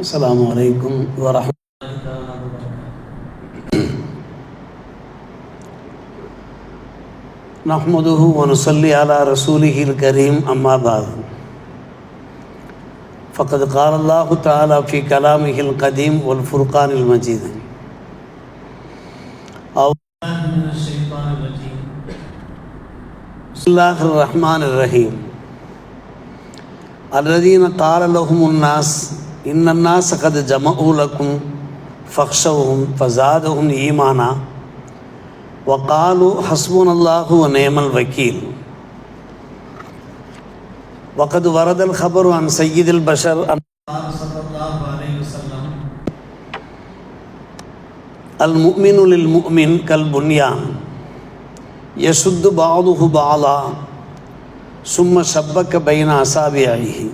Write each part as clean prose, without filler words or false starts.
அஸ்ஸலாமு அலைக்கும் வரஹ்மத்துல்லாஹி நஹ்மதுஹு வ நுஸல்லி அலா ரசூலிஹில் கரீம் அம்மா பஅத் ஃபக்கத் கால அல்லாஹு தஆலா ஃபீ கலாமிஹில் கதீம் வல் ஃபுர்கானில் மஜீத் பிஸ்மில்லாஹிர் ரஹ்மானிர் ரஹீம் அல்லதீன கால லஹுமுன் நாஸ் இன்னன் நாஸ கத் ஜமஉ லக்கும் ஃபக்ஷவுஹும் ஃபஸாதஹும் ஈமானா வகாலு ஹஸ்புனல்லாஹு வ நிஅமல் வக்கீல் வகத் வரதல் ஹபரு அன் சய்யிதில் பஷர் ஸல்லல்லாஹு அலைஹி வஸல்லம் அல் முஃமினு லில் முஃமின் கல் புன்யான் யசுத்து பஅதுஹு பஅலா சும்ம ஷப்பக்க பைன அசாபிஐஹி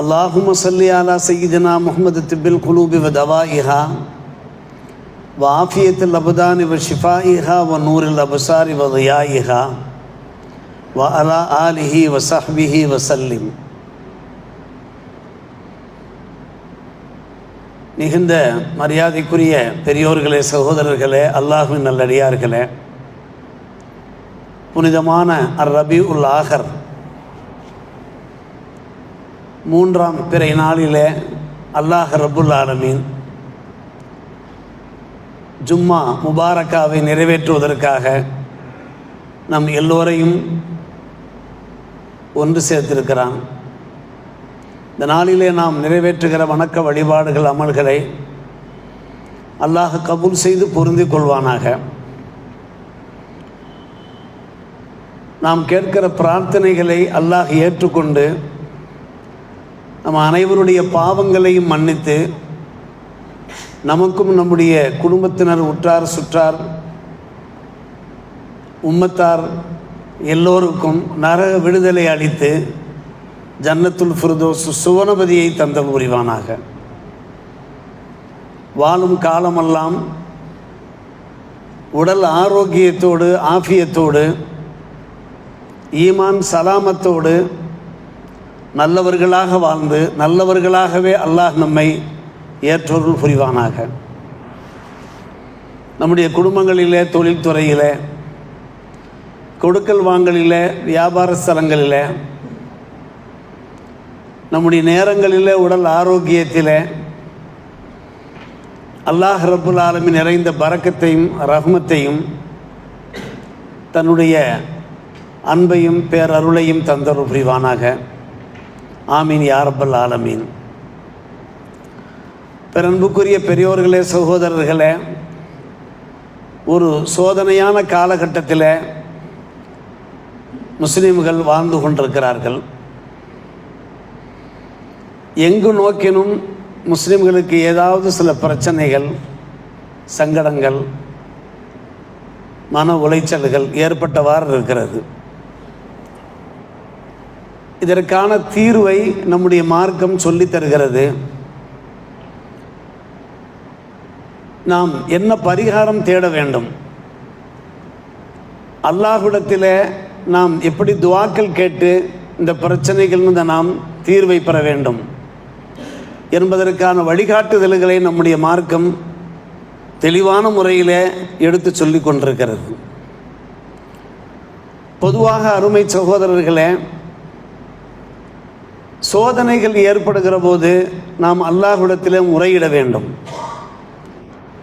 அல்லாஹும்ம ஸல்லி அலா சய்யிதினா முஹம்மது திப்பில் குலூபி வ தவாயிஹா வ ஆஃபியத்தில் அபதானி வ ஷிஃபாயிஹா வ நூரில் அபசாரி வ தியாயிஹா வ அலா ஆலிஹி வ ஸஹ்பிஹி வ சல்லிம். மிகுந்த மரியாதைக்குரிய பெரியோர்களே, சகோதரர்களே, அல்லாஹ்வின் நல்லடியார்களே, புனிதமான அர் ரபீஉல் ஆஹர் 3ஆம் பிறை நாளிலே அல்லாஹ் ரப்புல் ஆலமீன் ஜும்மா முபாரக்காவை நிறைவேற்றுவதற்காக நம் எல்லோரையும் ஒன்று சேர்த்திருக்கிறான். இந்த நாளிலே நாம் நிறைவேற்றுகிற வணக்க வழிபாடுகள், அமல்களை அல்லாஹ் கபூல் செய்து பொருந்திக் கொள்வானாக. நாம் கேட்கிற பிரார்த்தனைகளை அல்லாஹ் ஏற்றுக்கொண்டு நம்ம அனைவருடைய பாவங்களையும் மன்னித்து நமக்கும் நம்முடைய குடும்பத்தினர், உற்றார், சுற்றார், உம்மத்தார் எல்லோருக்கும் நரக விடுதலை அளித்து ஜன்னத்துல் ஃபிர்தௌஸ் சுவனபதியை தந்த புரிவானாக. வாழும் காலமெல்லாம் உடல் ஆரோக்கியத்தோடு, ஆஃபியத்தோடு, ஈமான் சலாமத்தோடு நல்லவர்களாக வாழ்ந்து நல்லவர்களாகவே அல்லாஹ் நம்மை ஏற்றொருள் புரிவானாக. நம்முடைய குடும்பங்களிலே, தொழில்துறையிலே, கொடுக்கல் வாங்கலிலே, வியாபார ஸ்தலங்களிலே, நம்முடைய நேரங்களிலே, உடல் ஆரோக்கியத்திலே அல்லாஹ் ரப்புல் ஆலமீன் நிறைந்த பரக்கத்தையும் ரஹ்மத்தையும் தன்னுடைய அன்பையும் பேரருளையும் தந்தருள் புரிவானாக. ஆமீன் யா ரப்பல் ஆலமீன். பெரன்புக்குரிய பெரியோர்களே, சகோதரர்களே, ஒரு சோதனையான காலகட்டத்தில் முஸ்லிம்கள் வாழ்ந்து கொண்டிருக்கிறார்கள். எங்கு நோக்கினும் முஸ்லிம்களுக்கு ஏதாவது சில பிரச்சனைகள், சங்கடங்கள், மன உளைச்சல்கள் ஏற்பட்டவாறு இருக்கிறது. இதற்கான தீர்வை நம்முடைய மார்க்கம் சொல்லித் தருகிறது. நாம் என்ன பரிகாரம் தேட வேண்டும், அல்லாஹ்விடத்தில் நாம் எப்படி துஆக்கள் கேட்டு இந்த பிரச்சனைகளிலிருந்து நாம் தீர்வை பெற வேண்டும் என்பதற்கான வழிகாட்டுதல்களை நம்முடைய மார்க்கம் தெளிவான முறையில் எடுத்து சொல்லி கொண்டிருக்கிறது. பொதுவாக அருமை சகோதரர்களே, சோதனைகள் ஏற்படுகிற போது நாம் அல்லாஹ்விடத்தில் முறையிட வேண்டும்.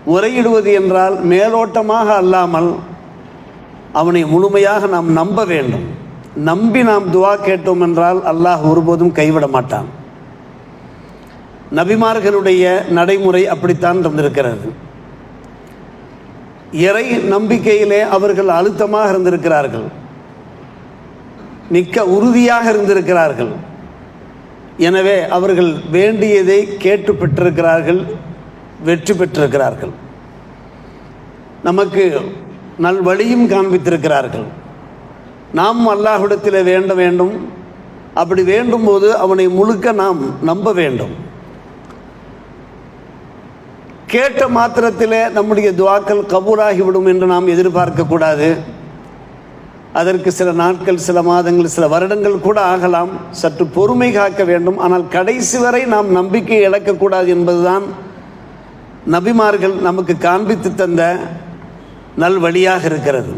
முறையிடுவது என்றால் மேலோட்டமாக அல்லாமல் அவனை முழுமையாக நாம் நம்ப வேண்டும். நம்பி நாம் துஆ கேட்டோம் என்றால் அல்லாஹ் ஒருபோதும் கைவிட மாட்டான். நபிமார்களுடைய நடைமுறை அப்படித்தான் இருந்திருக்கிறது. இறை நம்பிக்கையிலே அவர்கள் அழுத்தமாக இருந்திருக்கிறார்கள், மிக்க உறுதியாக இருந்திருக்கிறார்கள். எனவே அவர்கள் வேண்டியதை கேட்டு பெற்றிருக்கிறார்கள், வெற்றி பெற்றிருக்கிறார்கள். நமக்கு நல்வழியும் காண்பித்திருக்கிறார்கள். நாம் அல்லாஹ்விடத்தில் வேண்ட வேண்டும். அப்படி வேண்டும் போது அவனை முழுக்க நாம் நம்ப வேண்டும். கேட்ட மாத்திரத்தில் நம்முடைய துஆக்கள் கபூலாகிவிடும் என்று நாம் எதிர்பார்க்கக்கூடாது. அதற்கு சில நாட்கள், சில மாதங்கள், சில வருடங்கள் கூட ஆகலாம். சற்று பொறுமை காக்க வேண்டும். ஆனால் கடைசி வரை நாம் நம்பிக்கை இழக்கக்கூடாது என்பதுதான் நபிமார்கள் நமக்கு காண்பித்து தந்த நல் வழியாக இருக்கிறது.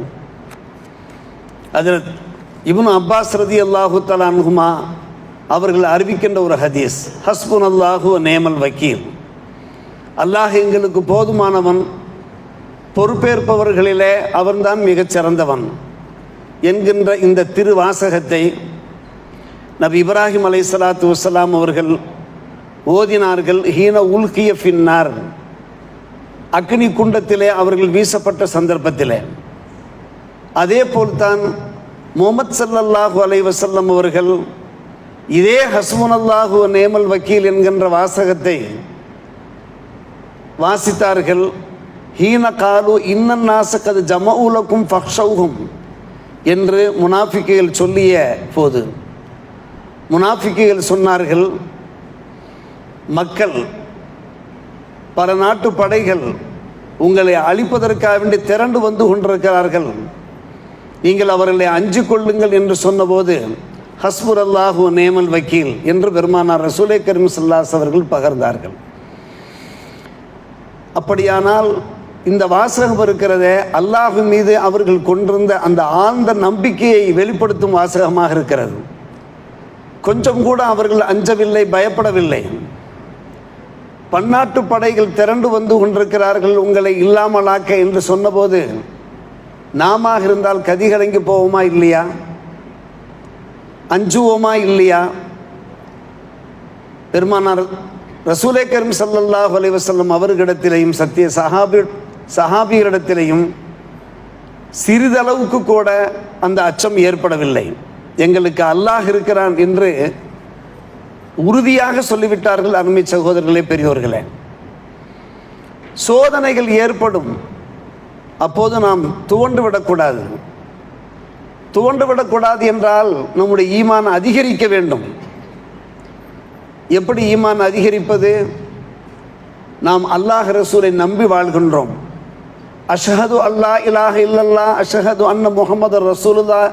அதில் இப்னு அப்பாஸ் ரலியல்லாஹு தஆலா அன்ஹுமா அவர்கள் அறிவிக்கின்ற ஒரு ஹதீஸ், ஹஸ்புனல்லாஹு வ நிஅமல் வக்கீல், அல்லாஹ் எங்களுக்கு போதுமானவன், பொறுப்பேற்பவர்களிலே அவன்தான் மிகச் சிறந்தவன் என்கின்ற இந்த திருவாசகத்தை நபி இப்ராஹிம் அலைஹிஸ்ஸலாத்து வஸ்ஸலாம் அவர்கள் ஓதினார்கள். ஹீன உல்கிய ஃபின்னார், அக்னி குண்டத்திலே அவர்கள் வீசப்பட்ட சந்தர்ப்பத்திலே. அதே போல்தான் முஹம்மது ஸல்லல்லாஹு அலைஹி வஸல்லம் அவர்கள் இதே ஹஸ்புனல்லாஹு வ நிஅமல் வக்கீல் என்கின்ற வாசகத்தை வாசித்தார்கள். ஹீன காலு இன்னன் நாஸ கத் ஜமஉ லக்கும் ஃபக்ஷௌஹும் என்று முனாஃபிக்குகள் சொல்லிய போது முனாஃபிக்குகள் சொன்னார்கள், மக்கள், பல நாட்டு படைகள் உங்களை அழிப்பதற்காக வேண்டி திரண்டு வந்து கொண்டிருக்கிறார்கள், நீங்கள் அவர்களை அஞ்சு கொள்ளுங்கள் என்று சொன்னபோது ஹஸ்புனல்லாஹு வ நிஅமல் வக்கீல் என்று பெருமானார் ரசூலே கரீம் ஸல்லல்லாஹு அலைஹி அவர்கள் பகர்ந்தார்கள். அப்படியானால் இந்த வாசகம் இருக்கிறதே, அல்லாஹ் மீது அவர்கள் கொண்டிருந்த அந்த ஆழ்ந்த நம்பிக்கையை வெளிப்படுத்தும் வாசகமாக இருக்கிறது. கொஞ்சம் கூட அவர்கள் அஞ்சவில்லை, பயப்படவில்லை. பன்னாட்டு படைகள் திரண்டு வந்து கொண்டிருக்கிறார்கள் உங்களை இல்லாமலாக்க என்று சொன்னபோது நாம இருந்தால் கதிகலங்கி போவோமா இல்லையா? அஞ்சுவோமா இல்லையா? பெருமானார் ரசூலே கரீம் ஸல்லல்லாஹு அலைஹி வஸல்லம் அவர்களிடத்திலேயும் சத்திய சஹாபியரிடத்திலேயும் சிறிதளவுக்கு கூட அந்த அச்சம் ஏற்படவில்லை. எங்களுக்கு அல்லாஹ் இருக்கிறான் என்று உறுதியாக சொல்லிவிட்டார்கள். அருமை சகோதரர்களே, பெரியோர்களே, சோதனைகள் ஏற்படும், அப்போது நாம் துவண்டு விடக்கூடாது. துவண்டு விடக்கூடாது என்றால் நம்முடைய ஈமான் அதிகரிக்க வேண்டும். எப்படி ஈமான் அதிகரிப்பது? நாம் அல்லாஹ் ரசூலை நம்பி வாழ்கின்றோம். அஷ்ஹது அல்லா இலாஹ இல்லல்லாஹ் அஷ்ஹது அன்ன முஹம்மது ரசூலுல்லாஹ்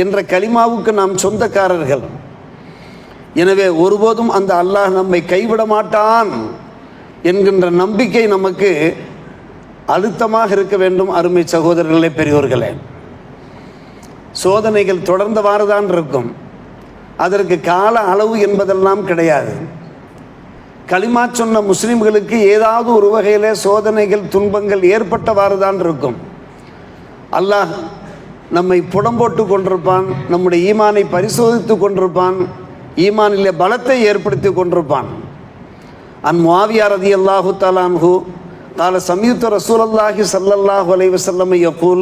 என்ற கலிமாவுக்கு நாம் சொந்தக்காரர்கள். எனவே ஒருபோதும் அந்த அல்லாஹ் நம்மை கைவிட மாட்டான் என்கின்ற நம்பிக்கை நமக்கு அழுத்தமாக இருக்க வேண்டும். அருமை சகோதரர்களே, பெரியோர்களே, சோதனைகள் தொடர்ந்தவாறு தான் இருக்கும். அதற்கு கால அளவு என்பதெல்லாம் கிடையாது. களிமா சொன்ன முஸ்லிம்களுக்கு ஏதாவது ஒரு வகையில் சோதனைகள், துன்பங்கள் ஏற்பட்டவாறு தான் இருக்கும். அல்லாஹ் நம்மை புடம்போட்டு கொண்டிருப்பான், நம்முடைய ஈமானை பரிசோதித்து கொண்டிருப்பான், ஈமானிலே பலத்தை ஏற்படுத்தி கொண்டிருப்பான். அன் முஆவியா ரலியல்லாஹு தஆலா அன்ஹு قال سمعت رسول الله صلى الله عليه وسلم يقول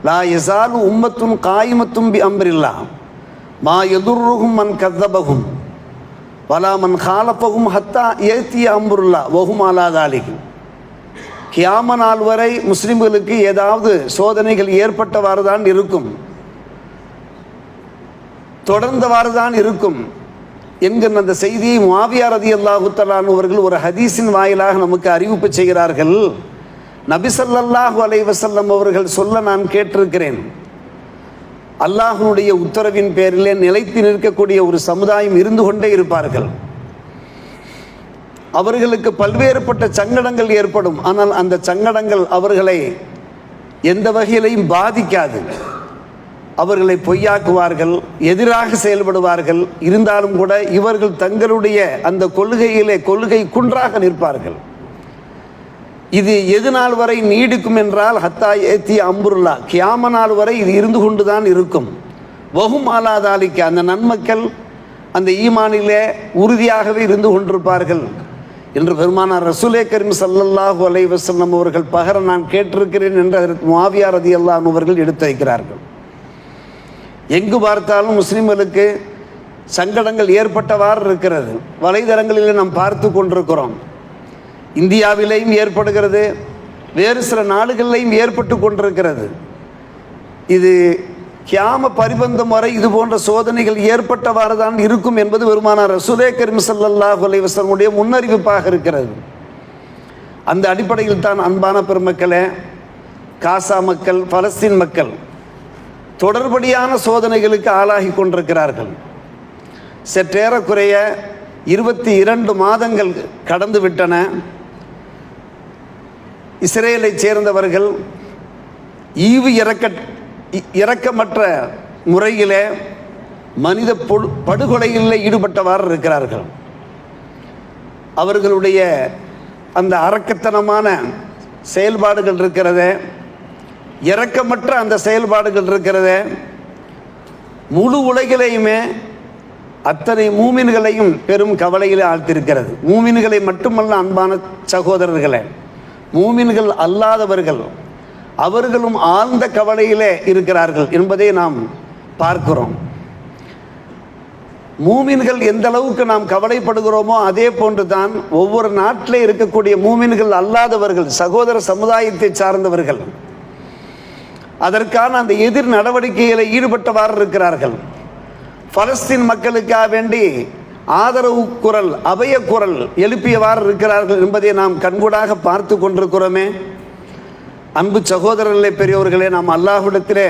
لا يزال أمة قائمة بأمر الله ما يضرهم من كذبهم ولا من خالفهم حتى يأتي أمر الله وهم على ذلك. கியாம நாள் வரை முஸ்லிம்களுக்கு ஏதாவது சோதனைகள் ஏற்பட்டவாறு தான் இருக்கும், தொடர்ந்தவாறு தான் இருக்கும் என்கிற அந்த செய்தியை முஆவியா ரலியல்லாஹு தஆலா அவர்கள் ஒரு ஹதீஸின் வாயிலாக நமக்கு அறிவிப்பு செய்கிறார்கள். நபி ஸல்லல்லாஹு அலைஹி வஸல்லம் அவர்கள் சொல்ல நான் கேட்டிருக்கிறேன், அல்லாஹ்வுடைய உத்தரவின் பேரிலே நிலைத்து நிற்கக்கூடிய ஒரு சமுதாயம் இருந்து கொண்டே இருப்பார்கள். அவர்களுக்கு பல்வேறுபட்ட சங்கடங்கள் ஏற்படும், ஆனால் அந்த சங்கடங்கள் அவர்களை எந்த வகையிலையும் பாதிக்காது. அவர்களை பொய்யாக்குவார்கள், எதிராக செயல்படுவார்கள். இருந்தாலும் கூட இவர்கள் தங்களுடைய அந்த கொள்கை குன்றாக நிற்பார்கள். இது எது நாள் வரை நீடிக்கும் என்றால் ஹத்தா ஏத்தி அம்புருல்லா, கியாம நாள் வரை இது இருந்து கொண்டுதான் இருக்கும். வஹும் அலா தாலிக, அந்த நன்மக்கள் அந்த ஈமானிலே உறுதியாகவே இருந்து கொண்டிருப்பார்கள் என்று பெருமானார் ரசூலே கரீம் ஸல்லல்லாஹு அலைஹி வஸல்லம் அவர்கள் பகர நான் கேட்டிருக்கிறேன் என்று அதற்கு முஆவியா ரலியல்லாஹு அன்ஹு அவர்கள் எடுத்து வைக்கிறார்கள். எங்கு பார்த்தாலும் முஸ்லிம்களுக்கு சங்கடங்கள் ஏற்பட்டவாறு இருக்கிறது. வலைதளங்களில் நாம் பார்த்து கொண்டிருக்கிறோம். இந்தியாவிலேயும் ஏற்படுகிறது, வேறு சில நாடுகளிலேயும் ஏற்பட்டு கொண்டிருக்கிறது. இது கியாம பரிபந்தம் வரை இது போன்ற சோதனைகள் ஏற்பட்டவாறு தான் இருக்கும் என்பது பெருமானார் ரசூலே கரீம் ஸல்லல்லாஹு அலைஹி வஸல்லம் முன்னறிவிப்பாக இருக்கிறது. அந்த அடிப்படையில் தான் அன்பான பெருமக்களே, காசா மக்கள், பலஸ்தீன் மக்கள் தொடர்படியான சோதனைகளுக்கு ஆளாகி கொண்டிருக்கிறார்கள். சற்றேறக்குறைய 22 மாதங்கள் கடந்து விட்டன. இஸ்ரேலை சேர்ந்தவர்கள் ஈவு இரக்கமற்ற முறையிலே மனித படுகொலையில் ஈடுபட்டவாறு இருக்கிறார்கள். அவர்களுடைய அந்த அரக்கத்தனமான செயல்பாடுகள் இருக்கிறதே, இரக்கமற்ற அந்த செயல்பாடுகள் இருக்கிறதே, முழு உலகிலேயுமே அத்தனை மூமின்களையும் பெரும் கவலையில் ஆழ்த்திருக்கிறது. மூமின்களை மட்டுமல்ல அன்பான சகோதரர்களே, மூமின்கள் அல்லாதவர்கள் அவர்களும் ஆழ்ந்த கவலையிலே இருக்கிறார்கள் என்பதை நாம் பார்க்கிறோம். மூமின்கள் எந்த அளவுக்கு நாம் கவலைப்படுகிறோமோ அதே போன்று தான் ஒவ்வொரு நாட்டிலே இருக்கக்கூடிய மூமின்கள் அல்லாதவர்கள், சகோதர சமுதாயத்தை சார்ந்தவர்கள் அதற்கான அந்த எதிர் நடவடிக்கைகளை ஈடுபட்டவாறு இருக்கிறார்கள். பலஸ்தீன் மக்களுக்காக வேண்டி ஆதரவு குரல், அபய குரல் எழுப்பியவாறு இருக்கிறார்கள் என்பதை நாம் கண்கூடாக பார்த்து கொண்டிருக்கிறோமே. அன்பு சகோதரர்களே, பெரியவர்களே, நாம் அல்லாஹ்விடத்திலே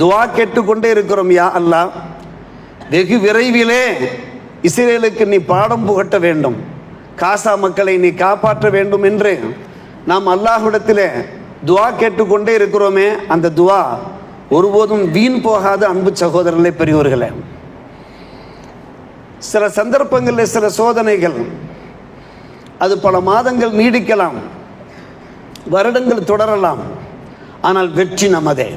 துஆ கேட்டுக்கொண்டே இருக்கிறோம். யா அல்லாஹ், வெகு விரைவிலே இஸ்ரேலுக்கு நீ பாடம் புகட்ட வேண்டும், காசா மக்களை நீ காப்பாற்ற வேண்டும் என்று நாம் அல்லாஹ்விடத்திலே துஆ கேட்டுக்கொண்டே இருக்கிறோமே. அந்த துஆ ஒருபோதும் வீண் போகாத அன்பு சகோதரர்களே, பெரியவர்களே. சில சந்தர்ப்பங்களில் சில சோதனைகள் அது பல மாதங்கள் நீடிக்கலாம், வருடங்கள் தொடரலாம். ஆனால் வெற்றி நமதே.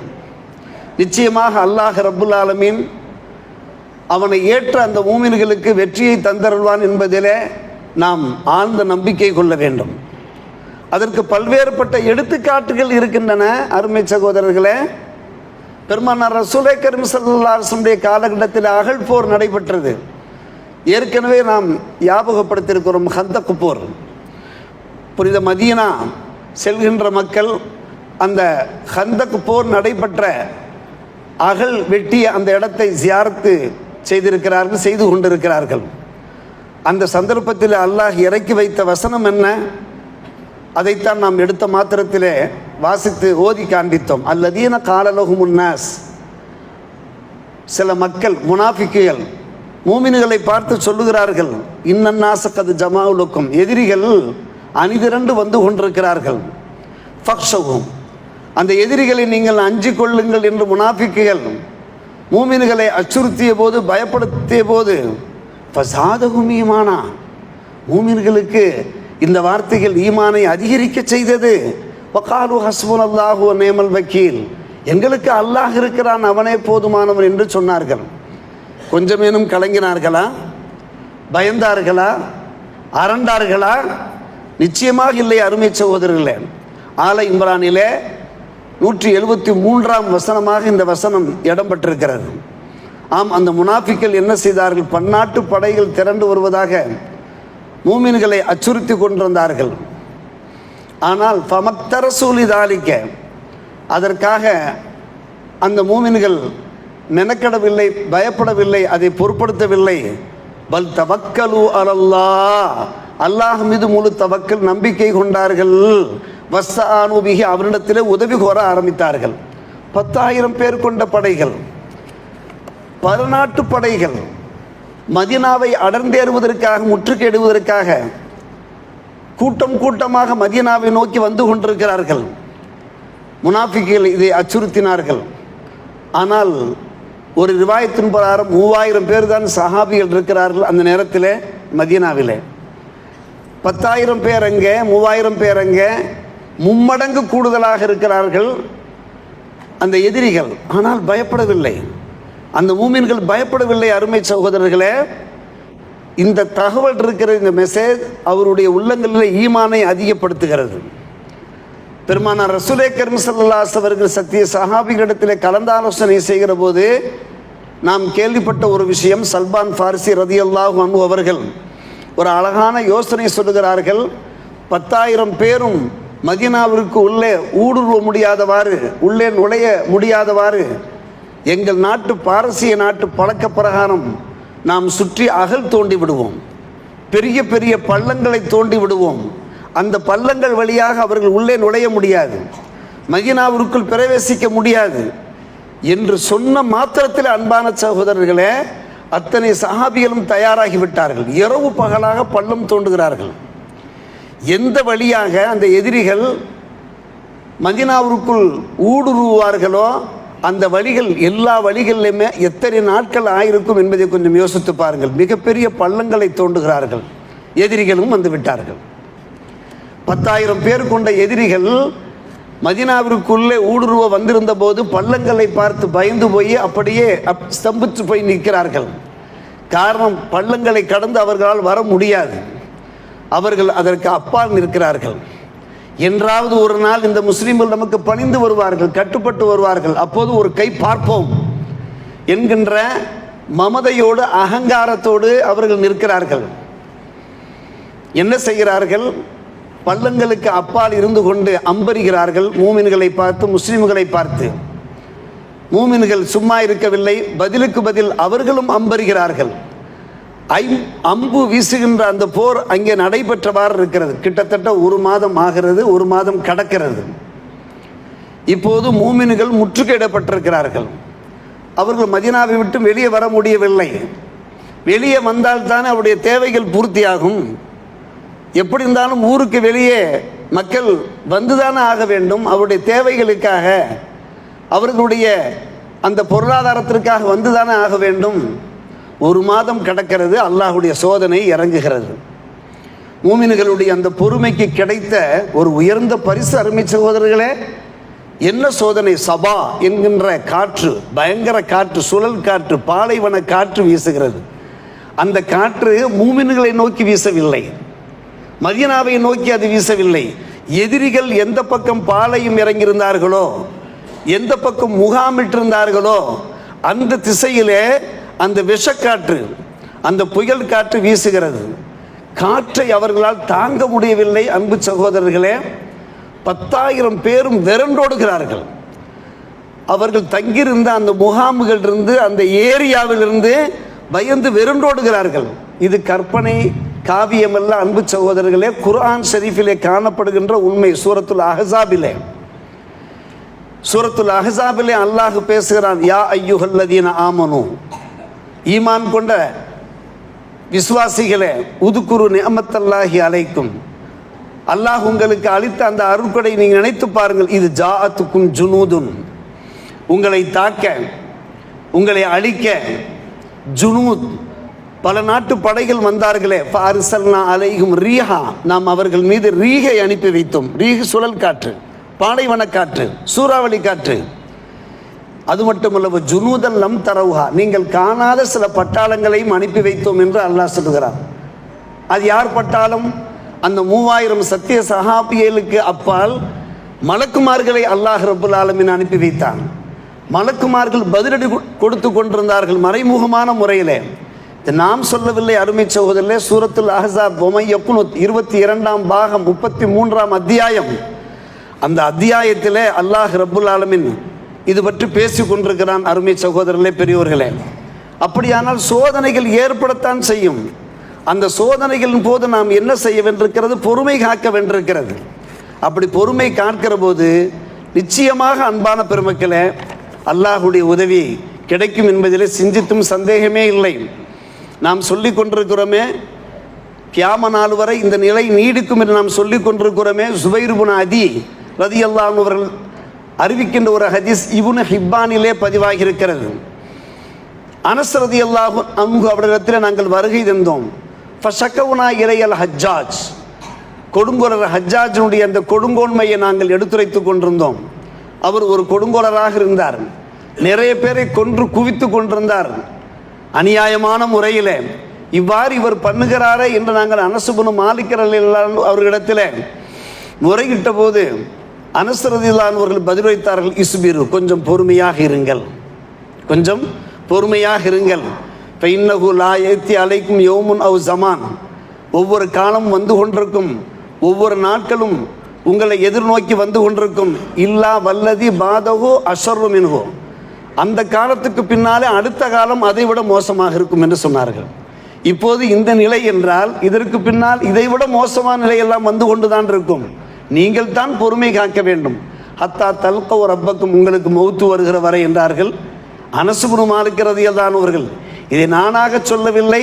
நிச்சயமாக அல்லாஹ் ரப்புல் ஆலமீன் அவனை ஏற்ற அந்த மூமின்களுக்கு வெற்றியை தந்தருள்வான் என்பதிலே நாம் ஆழ்ந்த நம்பிக்கை கொள்ள வேண்டும். அதற்கு பல்வேறுபட்ட எடுத்துக்காட்டுகள் இருக்கின்றன. அருமை சகோதரர்களே, பெருமானார் ரசூலே கரீம் ஸல்லல்லாஹு அலைஹி வஸல்லம் காலகட்டத்தில் அகழ் போர் நடைபெற்றது. ஏற்கனவே நாம் ஞாபகப்படுத்தியிருக்கிறோம். ஹந்தக் போர். புனித மதீனா செல்கின்ற மக்கள் அந்த ஹந்தக் போர் நடைபெற்ற அகழ் வெட்டிய அந்த இடத்தை ஜியாரத்து செய்திருக்கிறார்கள், செய்து கொண்டிருக்கிறார்கள். அந்த சந்தர்ப்பத்தில் அல்லாஹ் இறக்கி வைத்த வசனம் என்ன? அதைத்தான் நாம் எடுத்த மாத்திரத்திலே வாசித்து ஓதி காண்பித்தோம். அல்லதீன கால லஹுமுன் நாஸ், சில மக்கள் முனாஃபிக்குகள் மூமின்களை பார்த்து சொல்லுகிறார்கள், இன்னன்னாஸ கத் ஜமாஉ லக்கும், எதிரிகள் அணிதிரண்டு வந்து கொண்டிருக்கிறார்கள், ஃபக்ஷவும், அந்த எதிரிகளை நீங்கள் அஞ்சிக் கொள்ளுங்கள் என்று முனாஃபிக்குகள் மூமின்களை அச்சுறுத்திய போது, பயப்படுத்திய போது, ஃபஸாதஹும் ஈமானா, மூமின்களுக்கு இந்த வார்த்தைகள் ஈமானை அதிகரிக்க செய்தது. வகாலு ஹஸ்புனல்லாஹு வ நிஅமல் வக்கீல், எங்களுக்கு அல்லாஹ் இருக்கிறான், அவனே போதுமானவன் என்று சொன்னார்கள். கொஞ்சமேனும் கலங்கினார்களா? பயந்தார்களா? அரண்டார்களா? நிச்சயமாக இல்லை. அருமை சகோதரர்களே, ஆல இம்ரானிலே 173ஆம் வசனமாக இந்த வசனம் இடம்பெற்றிருக்கிறது. ஆம், அந்த முனாஃபிக்கள் என்ன செய்தார்கள்? பன்னாட்டு படைகள் திரண்டு வருவதாக மூமின்களை அச்சுறுத்தி கொண்டிருந்தார்கள். ஆனால் ஃபமக்தரசூலி தாலிக்க, அதற்காக அந்த மூமின்கள் மெனக்கடவில்லை, பயப்படவில்லை, அதை பொருட்படுத்தவில்லை. பல் தவக்கலு அலல்லாஹ், அல்லாஹ் மீது முழு தவக்கல், நம்பிக்கை கொண்டார்கள். வஸ்ஸானு பிஹி, அவரிடத்திலே உதவி கோர ஆரம்பித்தார்கள். 10,000 பேர் கொண்ட படைகள், பரநாட்டு படைகள் மதீனாவை அடர்ந்தேறுவதற்காக, முற்றுகையிடுவதற்காக கூட்டம் கூட்டமாக மதீனாவை நோக்கி வந்து கொண்டிருக்கிறார்கள். முனாஃபிக்குகள் இதை அச்சுறுத்தினார்கள். ஆனால் ஒரு ரிவாயத்தின் பிரகாரம் 3000 பேர் தான் சஹாபிகள் இருக்கிறார்கள் அந்த நேரத்தில் மதீனாவிலே. 10,000 பேர் அங்கே, 3000 பேர் அங்கே, மும்மடங்கு கூடுதலாக இருக்கிறார்கள் அந்த எதிரிகள். ஆனால் பயப்படவில்லை, அந்த மூமின்கள் பயப்படவில்லை. அருமை சகோதரர்களே, இந்த தகவல் இருக்கிற இந்த மெசேஜ் அவருடைய உள்ளங்களில் ஈமானை அதிகப்படுத்துகிறது. பெருமானார் ரசூலே கரீம் ஸல்லல்லாஹு அலைஹி அவர்கள் சத்திய சஹாபிகளிடத்தில் கலந்தாலோசனை செய்கிற போது நாம் கேள்விப்பட்ட ஒரு விஷயம், சல்மான் ஃபாரிசி ரதியல்லாஹு அன்ஹு அவர்கள் ஒரு அழகான யோசனை சொல்லுகிறார்கள். 10,000 பேரும் மதீனாவிற்கு உள்ளே ஊடுருவ முடியாதவாறு, உள்ளே நுழைய முடியாதவாறு எங்கள் நாட்டு பாரசீக நாட்டு பழக்க பிரகாரம் நாம் சுற்றி அகல் தோண்டி விடுவோம், பெரிய பெரிய பள்ளங்களை தோண்டி விடுவோம். அந்த பள்ளங்கள் வழியாக அவர்கள் உள்ளே நுழைய முடியாது, மதீனாவிற்குள் பிரவேசிக்க முடியாது. என்று சொன்ன மாத்திரத்தில் அன்பான சகோதரர்களே, அத்தனை சஹாபிகளும் தயாராகிவிட்டார்கள். இரவு பகலாக பள்ளம் தோண்டுகிறார்கள். எந்த வழியாக அந்த எதிரிகள் மதீனாவிற்குள் ஊடுருவார்களோ அந்த வழிகள், எல்லா வழிகளிலுமே எத்தனை நாட்கள் ஆயிருக்கும் என்பதை கொஞ்சம் யோசித்து பாருங்கள். மிகப்பெரிய பள்ளங்களை தோண்டுகிறார்கள். எதிரிகளும் வந்து விட்டார்கள். 10,000 பேர் கொண்ட எதிரிகள் மதீனாவிற்குள்ளே ஊடுருவ வந்திருந்த போது பள்ளங்களை பார்த்து பயந்து போய் அப்படியே ஸ்தம்பித்து போய் நிற்கிறார்கள். காரணம், பள்ளங்களை கடந்து அவர்களால் வர முடியாது. அவர்கள் அதற்கு அப்பால் நிற்கிறார்கள். என்றாவது ஒரு நாள் இந்த முஸ்லிம்கள் நமக்கு பணிந்து வருவார்கள், கட்டுப்பட்டு வருவார்கள், அப்போது ஒரு கை பார்ப்போம் என்கின்ற மமதையோடு அகங்காரத்தோடு அவர்கள் நிற்கிறார்கள். என்ன செய்கிறார்கள்? பள்ளங்களுக்கு அப்பால் இருந்து கொண்டு அம்பரிகிறார்கள். மூமின்களை பார்த்து, முஸ்லிம்களை பார்த்து. மூமின்கள் சும்மா இருக்கவில்லை, பதிலுக்கு பதில் அவர்களும் அம்பரிகிறார்கள். அம்பு வீசுகின்ற அந்த போர் அங்கே நடைபெற்றவாறு இருக்கிறது. கிட்டத்தட்ட 1 மாதம் ஆகிறது, 1 மாதம் கடக்கிறது. இப்போது மூமின்கள் முற்றுகையிடப்பட்டிருக்கிறார்கள். அவர்கள் மதீனாவை விட்டு வெளியே வர முடியவில்லை. வெளியே வந்தால்தானே அவருடைய தேவைகள் பூர்த்தியாகும். எப்படி இருந்தாலும் ஊருக்கு வெளியே மக்கள் வந்துதானே ஆக வேண்டும். அவருடைய தேவைகளுக்காக, அவர்களுடைய அந்த பொருளாதாரத்திற்காக வந்துதானே ஆக வேண்டும். 1 மாதம் கடக்கிறது. அல்லாஹுடைய சோதனை இறங்குகிறது. மூமின்களுடைய அந்த பொறுமைக்கு கிடைத்த ஒரு உயர்ந்த பரிசு அருமை சகோதரர்களே. என்ன சோதனை? சபா என்கின்ற காற்று, பயங்கர காற்று, சுழல் காற்று, பாலைவன காற்று வீசுகிறது. அந்த காற்று மூமின்களை நோக்கி வீசவில்லை, மதீனாவை நோக்கி அது வீசவில்லை. எதிரிகள் எந்த பக்கம் பாளையம் இறங்கியிருந்தார்களோ, எந்த பக்கம் முகாமிட்டிருந்தார்களோ அந்த திசையிலே அந்த விஷக்காற்று, அந்த புயல் காற்று வீசுகிறது. காற்றை அவர்களால் தாங்க முடியவில்லை. அன்பு சகோதரர்களே, 10,000 பேரும் விரண்டோடுகிறார்கள். அவர்கள் தங்கியிருந்த அந்த முகாம்களிலிருந்து, அந்த ஏரியாவிலிருந்து பயந்து விரண்டோடுகிறார்கள். இது கற்பனை காவியமல்ல அன்பு சகோதரர்களே, குர்ஆன் ஷரீஃபிலே காணப்படுகின்ற உண்மை. சூரத்துல் அஹ்ஸாபிலே அல்லாஹ் பேசுகிறான், யா அய்யுஹல்லதீன ஆமனு, ஈமான் கொண்ட விசுவாசிகளே, உதுகுரு நிஅமத்தல்லாஹி அலைக்கும், அல்லாஹ் உங்களுக்கு அளித்த அந்த அருட்கொடை நீங்கள் நினைத்து பாருங்கள். இது ஜாஅத்துக்கும் ஜுனூதுன், உங்களை தாக்க, உங்களை அழிக்க. ஜுனூத், பல நாட்டு படைகள் வந்தார்களே. ஃபாரிசல்னா அலைஹும் ரீஹா, நாம் அவர்கள் மீது ரீகை அனுப்பி வைத்தோம். ரீஹ் சுழல் காற்று, பாலைவன காற்று, சூறாவளி காற்று. அது மட்டுமல்ல, ஜுனூதன் லம் தரவுஹா, நீங்கள் காணாத சில பட்டாளங்களையும் அனுப்பி வைத்தோம் என்று அல்லாஹ் சொல்கிறார். அது யார் பட்டாளம்? அந்த 3000 சத்திய சஹாபியலுக்கு அப்பால் மலக்குமார்களை அல்லாஹ் ரப்புல் ஆலமீன் அனுப்பி வைத்தான். மலக்குமார்கள் பதிலடி கொடுத்து கொண்டிருந்தார்கள் மறைமுகமான முறையிலே. நாம் சொல்லவில்லை அருமை சகோதரர்களே. சூரத்துல் அஹ்ஸாப் 22ஆம் பாகம் 33ஆம் அத்தியாயம், அந்த அத்தியாயத்திலே அல்லாஹ் ரப்புல் ஆலமீன் இது பற்றி பேசி கொண்டிருக்கிறான். அருமை சகோதரர்களே, பெரியோர்களே, அப்படியானால் சோதனைகள் ஏற்படத்தான் செய்யும். அந்த சோதனைகளின் போது நாம் என்ன செய்ய வேண்டியிருக்கிறது? பொறுமை காக்க வேண்டியிருக்கிறது. அப்படி பொறுமை காக்கிற போது நிச்சயமாக அன்பான பெருமக்களே, அல்லாஹுடைய உதவி கிடைக்கும் என்பதிலே சிந்தித்தும் சந்தேகமே இல்லை. நாம் சொல்லி கொண்டிருக்கிறோமே, கியாம நாள் வரை இந்த நிலை நீடிக்கும் என்று நாம் சொல்லி கொண்டிருக்கிறோமே. ஜுபைர் இப்னு அதி ரலியல்லாஹு அன்ஹு அவர்கள் அறிவிக்கின்ற ஒரு ஹதீஸ் இப்னு ஹிப்பானிலே பதிவாகி இருக்கிறது. அனஸ் ரலியல்லாஹு அன்ஹு அவர்களிடத்தில் நாங்கள் வருகை தந்தோம். ஃபஷக்கவுனா இலையல் ஹஜ்ஜாஜ், கொடுங்கோலர் ஹஜ்ஜாஜினுடைய அந்த கொடுங்கோன்மையை நாங்கள் எடுத்துரைத்து கொண்டிருந்தோம். அவர் ஒரு கொடுங்கோலராக இருந்தார். நிறைய பேரை கொன்று குவித்து கொண்டிருந்தார் அநியாயமான முறையில். இவ்வாறு இவர் பண்ணுகிறாரே என்று நாங்கள் அனஸ் இப்னு மாலிக் ரலியல்லாஹு அவர்களிடத்தில் முறையிட்ட போது அனஸ் ரலியல்லாஹு அவர்கள் பதிலளித்தார்கள், இஸ்பிரு, கொஞ்சம் பொறுமையாக இருங்கள், கொஞ்சம் பொறுமையாக இருங்கள். ஃபைன்னஹு லா யத்தி அலைக்கும் யௌமுன் அவ் ஜமான், ஒவ்வொரு காலம் வந்து கொண்டிருக்கும், ஒவ்வொரு நாட்களும் உங்களை எதிர்நோக்கி வந்து கொண்டிருக்கும். இல்லா வல்லதி பாதஹு அஷர்ரு மின்ஹு, அந்த காலத்துக்கு பின்னாலே அடுத்த காலம் அதைவிட மோசமாக இருக்கும் என்று சொன்னார்கள். இப்போது இந்த நிலை என்றால் இதற்கு பின்னால் இதைவிட மோசமான நிலையெல்லாம் வந்து கொண்டுதான் இருக்கும். நீங்கள் தான் பொறுமை காக்க வேண்டும். ஹத்தா தல்கவ் ரப்பக்கும், உங்களுக்கு மௌத்து வருகிற வரை என்றார்கள். அனஸ் இப்னு மாலிக் ரலியல்லாஹு அவர்கள், இதை நானாக சொல்லவில்லை,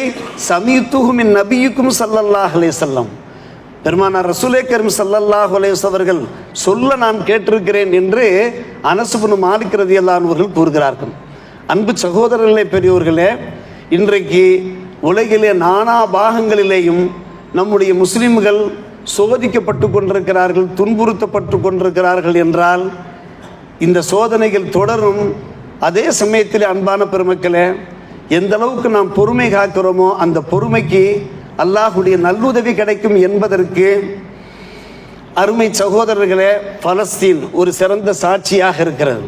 சமீத்துஹு மின் நபியிக்கும் ஸல்லல்லாஹு அலைஹி வஸல்லம், பெருமானார் ரசூலே கரீம் ஸல்லல்லாஹு அலைஹி வஸல்லம் அவர்கள் சொல்ல நான் கேட்டிருக்கிறேன் என்று அனஸ் இப்னு மாலிக் ரலியல்லாஹு அவர்கள் கூறுகிறார்கள். அன்பு சகோதரர்களே, பெரியோர்களே, இன்றைக்கு உலகிலே நானா பாகங்களிலேயும் நம்முடைய முஸ்லிம்கள் சோதிக்கப்பட்டு கொண்டிருக்கிறார்கள், துன்புறுத்தப்பட்டு கொண்டிருக்கிறார்கள் என்றால் இந்த சோதனைகள் தொடரும். அதே சமயத்தில் அன்பான பெருமக்களே, எந்த அளவுக்கு நாம் பொறுமை காக்கிறோமோ அந்த பொறுமைக்கு அல்லாஹுடைய நல்லுதவி கிடைக்கும் என்பதற்கு அருமை சகோதரர்களே, பலஸ்தீன் ஒரு சிறந்த சாட்சியாக இருக்கிறது.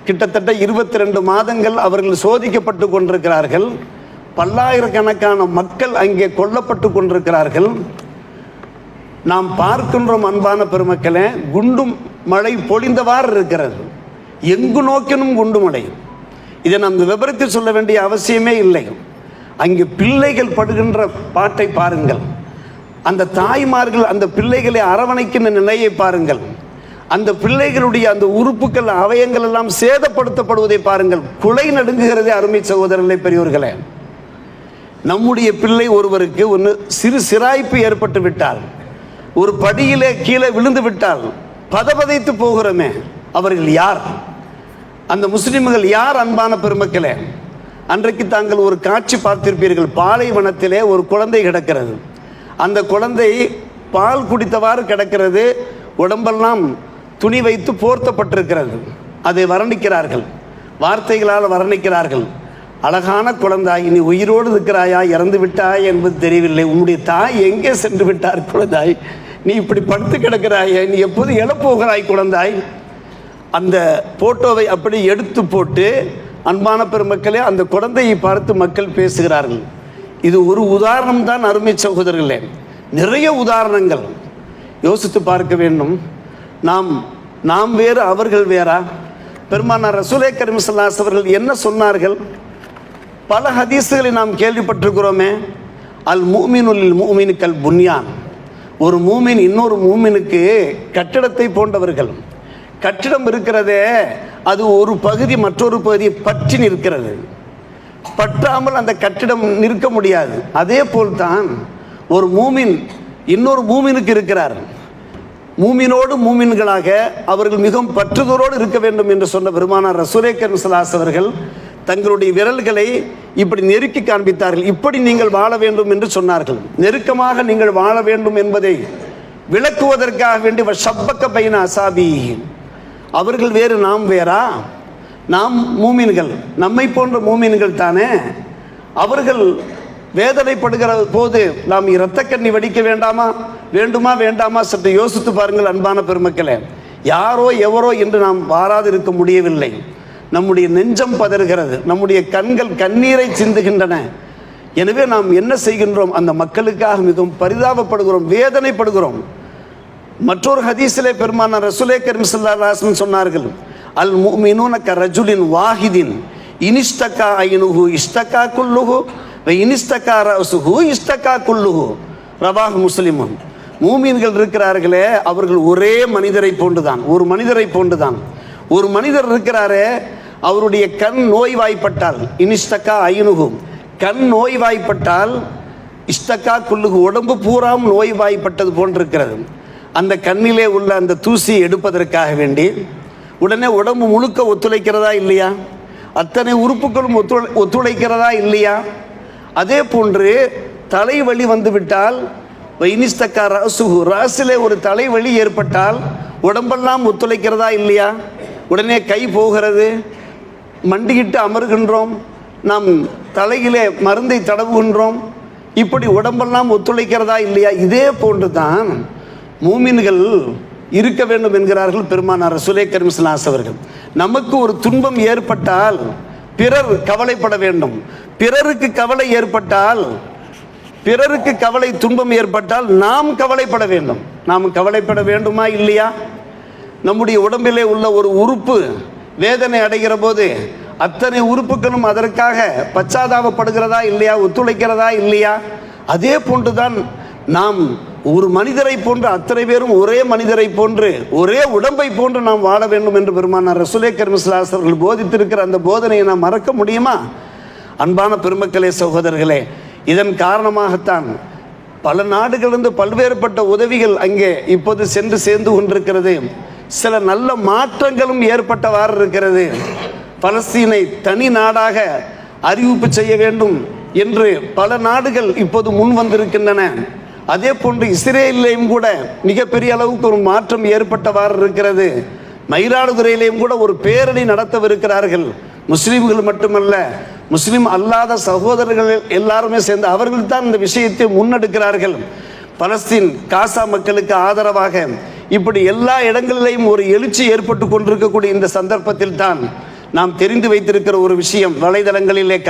கிட்டத்தட்ட 22 மாதங்கள் அவர்கள் சோதிக்கப்பட்டு கொண்டிருக்கிறார்கள். பல்லாயிரக்கணக்கான மக்கள் அங்கே கொல்லப்பட்டு கொண்டிருக்கிறார்கள். நாம் பார்க்கின்றோம் அன்பான பெருமக்களே, குண்டும் மழை பொழிந்தவாறு இருக்கிறது. எங்கு நோக்கினும் குண்டு மழை. இதை நாம் விபரத்து சொல்ல வேண்டிய அவசியமே இல்லை. அங்கே பிள்ளைகள் படுகின்ற பாட்டை பாருங்கள், அந்த தாய்மார்கள் அந்த பிள்ளைகளை அரவணைக்கின்ற நிலையை பாருங்கள், அந்த பிள்ளைகளுடைய அந்த உறுப்புகள் அவயங்கள் எல்லாம் சேதப்படுத்தப்படுவதை பாருங்கள். குலை நடுங்குகிறதே அருமை சகோதரர்களே, பெரியோர்களே. நம்முடைய பிள்ளை ஒருவருக்கு ஒன்று சிராய்ப்பு ஏற்பட்டு விட்டால், ஒரு படியிலே கீழே விழுந்து விட்டால் பதபதைத்து போகிறோமே, அவர்கள் யார்? அந்த முஸ்லிம்கள் யார்? அன்பான பெருமக்களே, அன்றைக்கு தாங்கள் ஒரு காட்சி பார்த்திருப்பீர்கள். பாலைவனத்திலே ஒரு குழந்தை கிடக்கிறது. அந்த குழந்தை பால் குடித்தவாறு கிடக்கிறது. உடம்பெல்லாம் துணி வைத்து போர்த்தப்பட்டிருக்கிறது. அதை வர்ணிக்கிறார்கள், வார்த்தைகளால் வர்ணிக்கிறார்கள். அழகான குழந்தாய், நீ உயிரோடு இருக்கிறாயா, இறந்து விட்டாய் என்பது தெரியவில்லை. உன்னுடைய தாய் எங்கே சென்று விட்டார் குழந்தாய்? நீ இப்படி படுத்து கிடக்கிறாய, நீ எப்போது எழப்போகிறாய் குழந்தாய்? அந்த போட்டோவை அப்படி எடுத்து போட்டு, அன்பான பெருமக்களே, அந்த குழந்தையை பார்த்து மக்கள் பேசுகிறார்கள். இது ஒரு உதாரணம் தான் அருமை சகோதரர்களே, நிறைய உதாரணங்கள். யோசித்து பார்க்க வேண்டும். நாம் வேறு, அவர்கள் வேறா? பெருமானார் ரசூலே கரீம் ஸல்லல்லாஹு அலைஹி வஸல்லம் அவர்கள் என்ன சொன்னார்கள்? பல ஹதீஸ்களை நாம் கேள்விப்பட்டிருக்கிறோமே. அல் முஃமினு லில் முஃமினி கல் புன்யான், ஒரு மூமின் இன்னொரு மூமினுக்கு கட்டிடத்தை போன்றவர்கள். கட்டிடம் இருக்கிறதே, அது ஒரு பகுதி மற்றொரு பகுதியை பற்றி நிற்கிறது. பற்றாமல் அந்த கட்டிடம் நிற்க முடியாது. அதே போல்தான் ஒரு மூமின் இன்னொரு மூமினுக்கு இருக்கிறார். மூமினோடு மூமின்களாக அவர்கள் மிகவும் பற்றுதலோடு இருக்க வேண்டும் என்று சொன்ன பெருமானார் ரசூலே கரீம் ஸல்லல்லாஹு அலைஹி வஸல்லம் அவர்கள் தங்களுடைய விரல்களை இப்படி நெருக்கி காண்பித்தார்கள். இப்படி நீங்கள் வாழ வேண்டும் என்று சொன்னார்கள். நெருக்கமாக நீங்கள் வாழ வேண்டும் என்பதை விளக்குவதற்காக வேண்டி ஷப்பக்க பைன அசாபி, அவர்கள் வேறு நாம் வேறா? நாம் மூமின்கள், நம்மை போன்ற மூமின்கள் தானே. அவர்கள் வேதனைப்படுகிற போது நாம் இரத்த கண்ணி வடிக்க வேண்டுமா வேண்டாமா? சற்று யோசித்து பாருங்கள் அன்பான பெருமக்களே. யாரோ எவரோ என்று நாம் வாராது இருக்க முடியவில்லை. நம்முடைய நெஞ்சம் பதறுகிறது, நம்முடைய கண்கள் கண்ணீரை சிந்துகின்றன. எனவே நாம் என்ன செய்கின்றோம்? அந்த மக்களுக்காக மிகவும் பரிதாபப்படுகிறோம், வேதனைப்படுகிறோம். மற்றொரு ஹதீஸிலே பெருமானார் ரசூலே கரீம் ஸல்லல்லாஹு அலைஹி வஸல்லம் சொன்னார்கள், அல் முஃமினூன கரஜுலின் வாஹிதின் இனிஸ்தகா ஐனுஹு இஸ்தகா குல்லுஹு வ இனிஸ்தகா ரஸுஹு இஸ்தகா குல்லுஹு, ரவாஹு முஸ்லிமுன். மூமின்கள் இருக்கிறார்களே, அவர்கள் ஒரே மனிதரை போன்றுதான், ஒரு மனிதரை போன்றுதான். ஒரு மனிதர் இருக்கிறாரே, அவருடைய கண் நோய்வாய்ப்பட்டால் இனிஸ்தகா ஐனுஹு, கண் நோய்வாய்ப்பட்டால் இஸ்தகா குல்லுஹு, உடம்பு பூராம் நோய்வாய்ப்பட்டது போன்றிருக்கிறது. அந்த கண்ணிலே உள்ள அந்த தூசியை எடுப்பதற்காக வேண்டி உடனே உடம்பு முழுக்க ஒத்துழைக்கிறதா இல்லையா? அத்தனை உறுப்புகளும் ஒத்துழைக்கிறதா இல்லையா? அதே போன்று தலைவலி வந்துவிட்டால் இனிஸ்தக்கா ரஸுஹு, ராசிலே ஒரு தலைவலி ஏற்பட்டால் உடம்பெல்லாம் ஒத்துழைக்கிறதா இல்லையா? உடனே கை போகிறது, மண்டிக்கிட்டு அமர்கின்றோம், நாம் தலையிலே மருந்தை தடவுகின்றோம். இப்படி உடம்பெல்லாம் ஒத்துழைக்கிறதா இல்லையா? இதே போன்று தான் மூமின்கள் இருக்க வேண்டும் என்கிறார்கள் பெருமானார் ரசூலே கரீம் ஸல்லல்லாஹு அலைஹி வஸல்லம் அவர்கள். நமக்கு ஒரு துன்பம் ஏற்பட்டால் பிறர் கவலைப்பட வேண்டும். பிறருக்கு கவலை ஏற்பட்டால், பிறருக்கு கவலை துன்பம் ஏற்பட்டால் நாம் கவலைப்பட வேண்டும். நாம் கவலைப்பட வேண்டுமா இல்லையா? நம்முடைய உடம்பிலே உள்ள ஒரு உறுப்பு வேதனை அடைகிற போது அத்தனை உறுப்புகளும் அதற்காக பச்சாதாபப்படுகிறதா இல்லையா? ஒத்துழைக்கிறதா இல்லையா? அதே போன்றுதான் நாம் ஒரு மனிதரை போன்று அத்தனை பேரும் ஒரே மனிதரை போன்று ஒரே உடம்பை போன்று நாம் வாழ வேண்டும் என்று பெருமானார் ரசூலே கரீம் ஸல்லல்லாஹு அலைஹி வஸல்லம் போதித்திருக்கிற அந்த போதனையை நாம் மறக்க முடியுமா? அன்பான பெருமக்களே, சகோதரர்களே, இதன் காரணமாகத்தான் பல நாடுகளிலிருந்து பல்வேறுபட்ட உதவிகள் அங்கே இப்போது சென்று சேர்ந்து கொண்டிருக்கிறது. சில நல்ல மாற்றங்களும் ஏற்பட்டவாறு இருக்கிறது. பலஸ்தீனை தனி நாடாக அறிவிப்பு செய்ய வேண்டும் என்று பல நாடுகள் இப்போது முன் வந்திருக்கின்றன. அதே போன்று இஸ்ரேலிலேயும் கூட மிகப்பெரிய அளவுக்கு ஒரு மாற்றம் ஏற்பட்டவாறு இருக்கிறது. மயிலாடுதுறையிலேயும் கூட ஒரு பேரணி நடத்தவிருக்கிறார்கள். முஸ்லீம்கள் மட்டுமல்ல, முஸ்லீம் அல்லாத சகோதரர்கள் எல்லாருமே சேர்ந்து அவர்கள் தான் இந்த விஷயத்தை முன்னெடுக்கிறார்கள். பலஸ்தீன் காசா மக்களுக்கு ஆதரவாக இப்படி எல்லா இடங்களிலேயும் ஒரு எழுச்சி ஏற்பட்டு கொண்டிருக்கக்கூடிய இந்த சந்தர்ப்பத்தில் தான் நாம் தெரிந்து வைத்திருக்கிற ஒரு விஷயம், வலைதளங்களிலே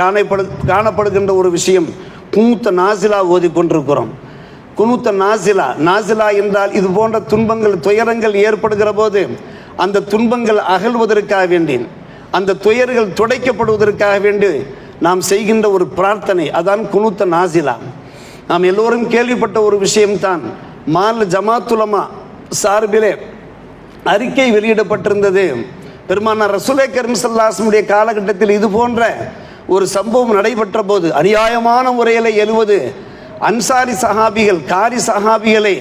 காணப்படுகின்ற ஒரு விஷயம், குனூத்த நாசிலா ஓதி கொண்டிருக்கிறோம். குனூத்த நாசிலா என்றால் இது போன்ற துன்பங்கள் துயரங்கள் ஏற்படுகிற போது அந்த துன்பங்கள் அகழ்வதற்காக வேண்டி, அந்த துயர்கள் துடைக்கப்படுவதற்காக வேண்டி நாம் செய்கின்ற ஒரு பிரார்த்தனை, அதான் குனூத்த நாசிலா. நாம் எல்லோரும் கேள்விப்பட்ட ஒரு விஷயம்தான். மால் ஜமாத்துலமா சார்பிலே அறிக்கை வெளியிடப்பட்டிருந்தது. பெருமானார் ரசூலே கரீம் ஸல்லல்லாஹு அலைஹி வஸல்லம் காலகட்டத்தில் இது போன்ற ஒரு சம்பவம் நடைபெற்ற போது அநியாயமான முறையில் 70 அன்சாரி சஹாபிகள், காரி சஹாபிகளை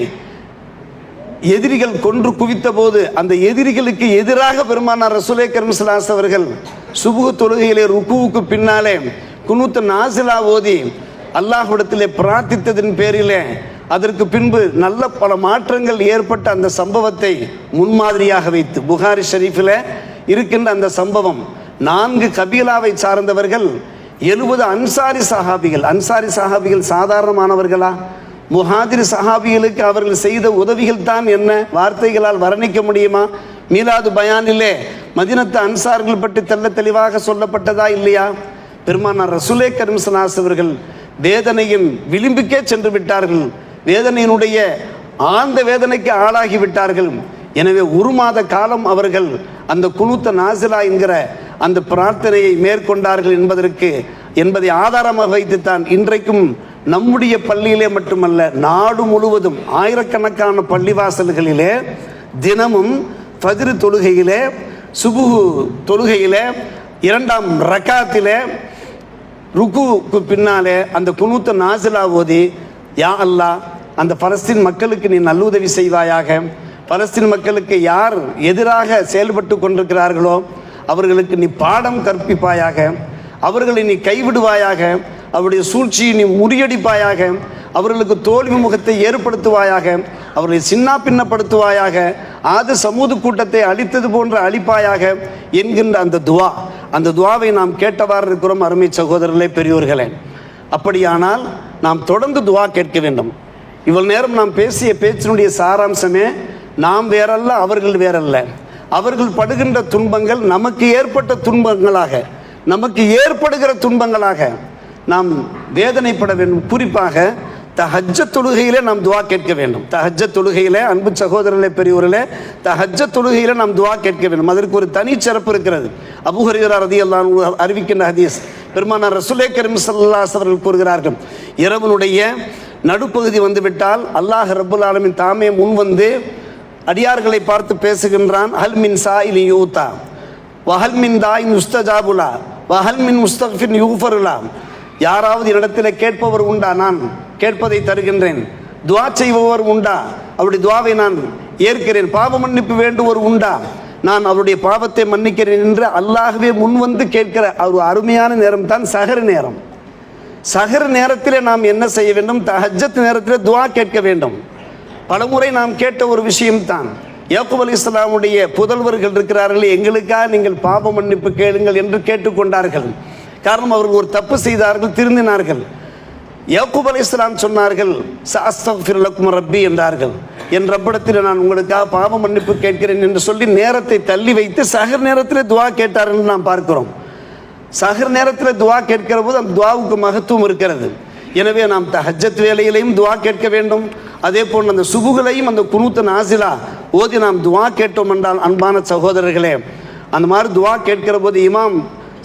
எதிரிகள் கொன்று குவித்த போது அந்த எதிரிகளுக்கு எதிராக பெருமானார் ரசூலே கரீம் ஸல்லல்லாஹு அலைஹி வஸல்லம் அவர்கள் சுபுஹ் தொழுகையிலே ருக்குவுக்கு பின்னாலே குனூத் நாசிலா ஓதி அல்லாஹ்விடத்திலே பிரார்த்தித்ததின் பேரிலே அதற்கு பின்பு நல்ல பல மாற்றங்கள் ஏற்பட்ட அந்த சம்பவத்தை முன்மாதிரியாக வைத்து புகாரி ஷரீஃபில் இருக்கின்ற அந்த சம்பவம், 4 கபீலாவை சார்ந்தவர்கள் 70 அன்சாரி சஹாபிகள் சாதாரணமானவர்களா? முஹாஜிர் சஹாபிகளுக்கு அவர்கள் செய்த உதவிகள் தான் என்ன வார்த்தைகளால் வர்ணிக்க முடியுமா? மீலாது பயானிலே மதீனத்து அன்சார்கள் பற்றி தெளிவாக சொல்லப்பட்டதா இல்லையா? பெருமானார் ரசூலே கரீம் ஸல்லல்லாஹு அலைஹி வஸல்லம் அவர்கள் வேதனையின் விளிம்புக்கே சென்று விட்டார்கள். வேதனையினுடைய ஆழ்ந்த வேதனைக்கு ஆளாகி விட்டார்கள். எனவே 1 மாத காலம் அவர்கள் அந்த குனூத்த நாசிலா என்கிற அந்த பிரார்த்தனையை மேற்கொண்டார்கள் என்பதை ஆதாரமாக வைத்துத்தான் இன்றைக்கும் நம்முடைய பள்ளியிலே மட்டுமல்ல, நாடு முழுவதும் ஆயிரக்கணக்கான பள்ளிவாசல்களிலே தினமும் ஃபஜ்ர் தொழுகையிலே, சுபுஹ் தொழுகையிலே, 2ஆம் ரக்காத்திலே ருக்குவுக்கு பின்னாலே அந்த குனூத்த நாசிலா ஓதி, யா அல்லாஹ், அந்த பலஸ்தீன் மக்களுக்கு நீ நல்லுதவி செய்வாயாக, பலஸ்தீன் மக்களுக்கு யார் எதிராக செயல்பட்டு கொண்டிருக்கிறார்களோ அவர்களுக்கு நீ பாடம் கற்பிப்பாயாக, அவர்களை நீ கைவிடுவாயாக, அவருடைய சூழ்ச்சியை நீ முறியடிப்பாயாக, அவர்களுக்கு தோல்வி முகத்தை ஏற்படுத்துவாயாக, அவர்களை சின்னா பின்னப்படுத்துவாயாக, ஆது சமூக கூட்டத்தை அழித்தது போன்ற அழிப்பாயாக என்கின்ற அந்த துவாவை நாம் கேட்டவாறு இருக்கிறோம். அருமை சகோதரர்களே, பெரியோர்களே, அப்படியானால் நாம் தொடர்ந்து துவா கேட்க வேண்டும். இவ்வளவு நேரம் நாம் பேசிய பேச்சினுடைய சாராம்சமே, நாம் வேறல்ல, அவர்கள் வேறல்ல. அவர்கள் படுகின்ற துன்பங்கள் நமக்கு ஏற்பட்ட துன்பங்களாக, நமக்கு ஏற்படுகிற துன்பங்களாக நாம் வேதனைப்பட வேண்டும். குறிப்பாக தஹஜ்ஜத் தொழுகையிலே நாம் துவா கேட்க வேண்டும். தஹஜ்ஜத் தொழுகையிலே, அன்பு சகோதரர்களே, பெரியவர்களே, தஹஜ்ஜத் தொழுகையிலே நாம் துவா கேட்க வேண்டும். அதற்கு ஒரு தனி சிறப்பு இருக்கிறது. அபூ ஹுரைரா ரலியல்லாஹு அன்ஹு அறிவிக்கின்ற ஹதீஸ், பெருமானார் ரசூலே கரீம் ஸல்லல்லாஹு அலைஹி வஸல்லம் அவர்கள் கூறுகிறார்கள், இரவனுடைய நடுப்பகுதி வந்துவிட்டால் அல்லாஹ் ரப்புல் ஆலமீன் தாமே முன் வந்து அடியார்களை பார்த்து பேசுகின்றான். ஹல் மின் சாயிலி யூதா வஹல் மின் தாயின் உஸ்தஜாபுலா வஹல் மின் முஸ்தக்ஃபின் யூஃபருலா. யாராவது என்னிடத்தில் கேட்பவர் உண்டா? நான் கேட்பதை தருகின்றேன். துவா செய்பவர் உண்டா? அவருடைய துவாவை நான் ஏற்கிறேன். பாவ மன்னிப்பு வேண்டுவர் உண்டா? நான் அவருடைய பாவத்தை மன்னிக்கிறேன் என்று அல்லாஹ்வே முன் வந்து கேட்கிற ஒரு அருமையான நேரம் தான் சஹர் நேரம். சஹர் நேரத்தில் நாம் என்ன செய்ய வேண்டும்? தஹஜ்ஜத் நேரத்தில் துவா கேட்க வேண்டும். பலமுறை நாம் கேட்ட ஒரு விஷயம்தான், யாக்கூப் அலைஹிஸ்ஸலாமுடைய புதல்வர்கள் இருக்கிறார்கள், எங்களுக்காக நீங்கள் பாவ மன்னிப்பு கேளுங்கள் என்று கேட்டுக்கொண்டார்கள். காரணம், அவர்கள் ஒரு தப்பு செய்தார்கள், திருந்தினார்கள். யாக்கூப் அலைஹிஸ்ஸலாம் சொன்னார்கள், சஅஸ்தக்ஃபிரு லக்கும் ரப்பி என்றார்கள், என் ரப்பிடத்தில் நான் உங்களுக்காக பாவ மன்னிப்பு கேட்கிறேன் என்று சொல்லி நேரத்தை தள்ளி வைத்து சஹர் நேரத்தில் துவா கேட்டார்கள் என்று நாம் பார்க்கிறோம். சஹர் நேரத்தில் துவா கேட்கிற போது அந்த துவாவுக்கு மகத்துவம் இருக்கிறது. எனவே நாம் தஹஜ்ஜத் வேளையிலையும் துவா கேட்க வேண்டும். அதே போன்று அந்த சுபுகளையும் அந்த குனூத் நாசிலா ஓதி நாம் துவா கேட்டோம் என்றால், அன்பான சகோதரர்களே, அந்த மாதிரி துவா கேட்கிற போது இமாம்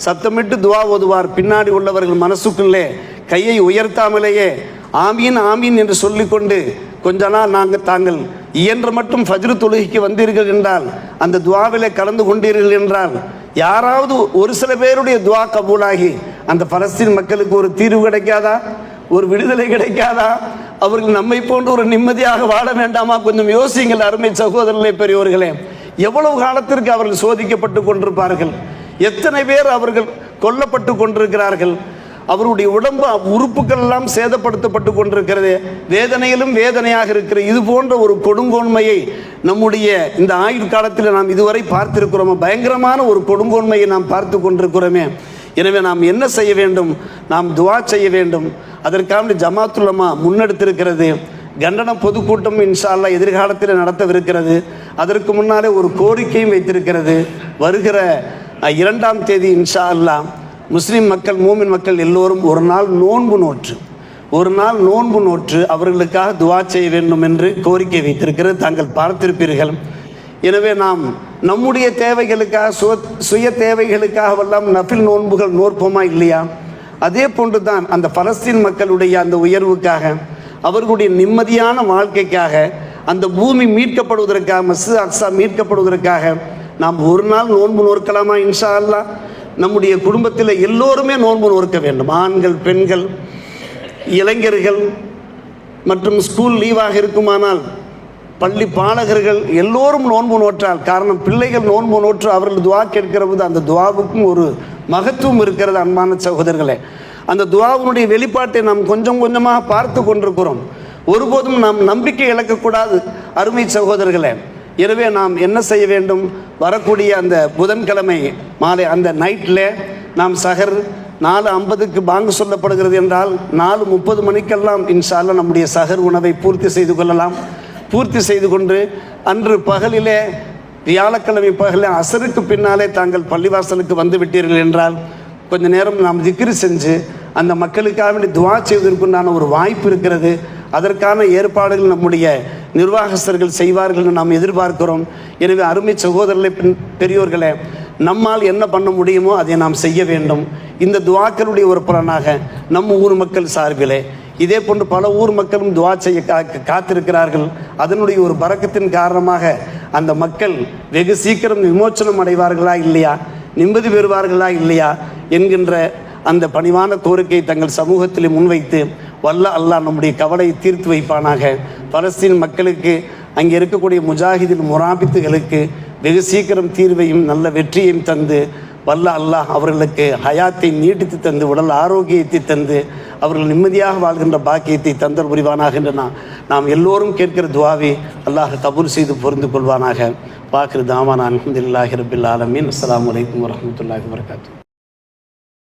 சத்தமிட்டு துவா ஓதுவார். பின்னாடி உள்ளவர்கள் மனசுக்குள்ளே கையை உயர்த்தாமலேயே ஆமீன் ஆமீன் என்று சொல்லிக்கொண்டு கொஞ்ச நாள் தாங்கள் இயன்ற மட்டும் ஃபஜ்ர் தொழுகைக்கு வந்தீர்கள் என்றால், அந்த துவாவிலே கலந்து கொண்டீர்கள் என்றால், யாராவது ஒரு சில பேருடைய துவா கபூலாகி அந்த பலஸ்தீன் மக்களுக்கு ஒரு தீர்வு கிடைக்காதா, ஒரு விடுதலை கிடைக்காதா? அவர்கள் நம்மை போன்று ஒரு நிம்மதியாக வாழ வேண்டாமா? கொஞ்சம் யோசிங்கள் அருமை சகோதரர்களே, பெரியோர்களே. எவ்வளவு காலத்திற்கு அவர்கள் சோதிக்கப்பட்டு கொண்டிருப்பார்கள்? எத்தனை பேர் அவர்கள் கொல்லப்பட்டு கொண்டிருக்கிறார்கள்? அவருடைய உடம்பு உறுப்புகள் எல்லாம் சேதப்படுத்தப்பட்டு கொண்டிருக்கிறது. வேதனையிலும் வேதனையாக இருக்கிற இது போன்ற ஒரு கொடுங்கோன்மையை நம்முடைய இந்த ஆயுள் காலத்தில் நாம் இதுவரை பார்த்திருக்கிறோம். பயங்கரமான ஒரு கொடுங்கோன்மையை நாம் பார்த்து கொண்டிருக்கிறோமே. எனவே நாம் என்ன செய்ய வேண்டும்? நாம் துவா செய்ய வேண்டும். அதற்காக ஜமாத்துல் உலமா முன்னெடுத்திருக்கிறது. கண்டன பொதுக்கூட்டம் இன்ஷா அல்லாஹ் எதிர்காலத்தில் நடத்தவிருக்கிறது. அதற்கு முன்னாலே ஒரு கோரிக்கையும் வைத்திருக்கிறது. வருகிற 2ஆம் தேதி இன்ஷா அல்லாஹ் முஸ்லீம் மக்கள், மூமின் மக்கள் எல்லோரும் ஒரு நாள் நோன்பு நோற்று அவர்களுக்காக துவா செய்ய வேண்டும் என்று கோரிக்கை வைத்திருக்கிறது. தாங்கள் பார்த்திருப்பீர்கள். எனவே நாம் நம்முடைய தேவைகளுக்காக, சுய தேவைகளுக்காகவெல்லாம் நஃபில் நோன்புகள் நோற்போமா இல்லையா? அதே போன்று தான் அந்த பலஸ்தீன் மக்களுடைய அந்த உயர்வுக்காக, அவர்களுடைய நிம்மதியான வாழ்க்கைக்காக, அந்த பூமி மீட்கப்படுவதற்காக, மஸ்ஜித் அக்ஸா மீட்கப்படுவதற்காக நாம் ஒரு நாள் நோன்பு நோற்கலாமா? இன்ஷா அல்லாஹ் நம்முடைய குடும்பத்தில் எல்லோருமே நோன்பு நோற்க வேண்டும். ஆண்கள், பெண்கள், இளைஞர்கள் மற்றும் ஸ்கூல் லீவாக இருக்குமானால் பள்ளி பாலகர்கள் எல்லோரும் நோன்பு நோற்றால், காரணம் பிள்ளைகள் நோன்பு நோற்று அவர்கள் துவா கேட்கிற போது அந்த துவாவுக்கும் ஒரு மகத்துவம் இருக்கிறது. அன்பான சகோதரர்களே, அந்த துவாவினுடைய வெளிப்பாட்டை நாம் கொஞ்சம் கொஞ்சமாக பார்த்து கொண்டிருக்கிறோம். ஒருபோதும் நாம் நம்பிக்கை இழக்கக்கூடாது அருமை சகோதரர்களே. எனவே நாம் என்ன செய்ய வேண்டும்? வரக்கூடிய அந்த புதன்கிழமை மாலை அந்த நைட்டில் நாம் சஹர் 4:50க்கு பாங்கு சொல்லப்படுகிறது என்றால் 4:30 மணிக்கெல்லாம் இன்ஷா அல்லாஹ் நம்முடைய சஹர் உணவை பூர்த்தி செய்து கொள்ளலாம். பூர்த்தி செய்து கொண்டு அன்று பகலிலே, வியாழக்கிழமை பகலில் அசருக்கு பின்னாலே தாங்கள் பள்ளிவாசலுக்கு வந்து விட்டீர்கள் என்றால் கொஞ்ச நேரம் நாம் திக்ரு செஞ்சு அந்த மக்களுக்காக வேண்டி துவா செய்வதற்குண்டான ஒரு வாய்ப்பு இருக்கிறது. அதற்கான ஏற்பாடுகள் நம்முடைய நிர்வாகஸ்தர்கள் செய்வார்கள் என்று நாம் எதிர்பார்க்கிறோம். எனவே அருமை சகோதரர்களே, பெரியோர்களே, நம்மால் என்ன பண்ண முடியுமோ அதை நாம் செய்ய வேண்டும். இந்த துவாக்களுடைய ஒரு பலனாக நம் ஊர் மக்கள் சார்பிலே இதே போன்று பல ஊர் மக்களும் துவா செய்ய காத்திருக்கிறார்கள். அதனுடைய ஒரு பரக்கத்தின் காரணமாக அந்த மக்கள் வெகு சீக்கிரம் விமோச்சனம் அடைவார்களா இல்லையா, நிம்மதி பெறுவார்களா இல்லையா என்கின்ற அந்த பணிவான கோரிக்கையை தங்கள் சமூகத்தில் முன்வைத்து வல்ல அல்லாஹ் நம்முடைய கவலையை தீர்த்து வைப்பானாக. பலஸ்தீன் மக்களுக்கு, அங்கே இருக்கக்கூடிய முஜாஹிதின் முராபித்துகளுக்கு வெகு சீக்கிரம் தீர்வையும் நல்ல வெற்றியையும் தந்து வல்ல அல்லாஹ் அவர்களுக்கு ஹயாத்தை நீட்டித்து தந்து, உடல் ஆரோக்கியத்தை தந்து, அவர்கள் நிம்மதியாக வாழ்கின்ற பாக்கியத்தை தந்தல் புரிவானாக என்று நாம் எல்லோரும் கேட்கிற துவாவை அல்லாஹ் கபூல் செய்து பொருந்து கொள்வானாக. வாக்கிரு தாவானா அல்ஹம்துலில்லாஹி ரப்பில் ஆலமீன். அஸ்ஸலாமு அலைக்கும் வரஹ்மத்துல்லாஹி வபரகாத்துஹு.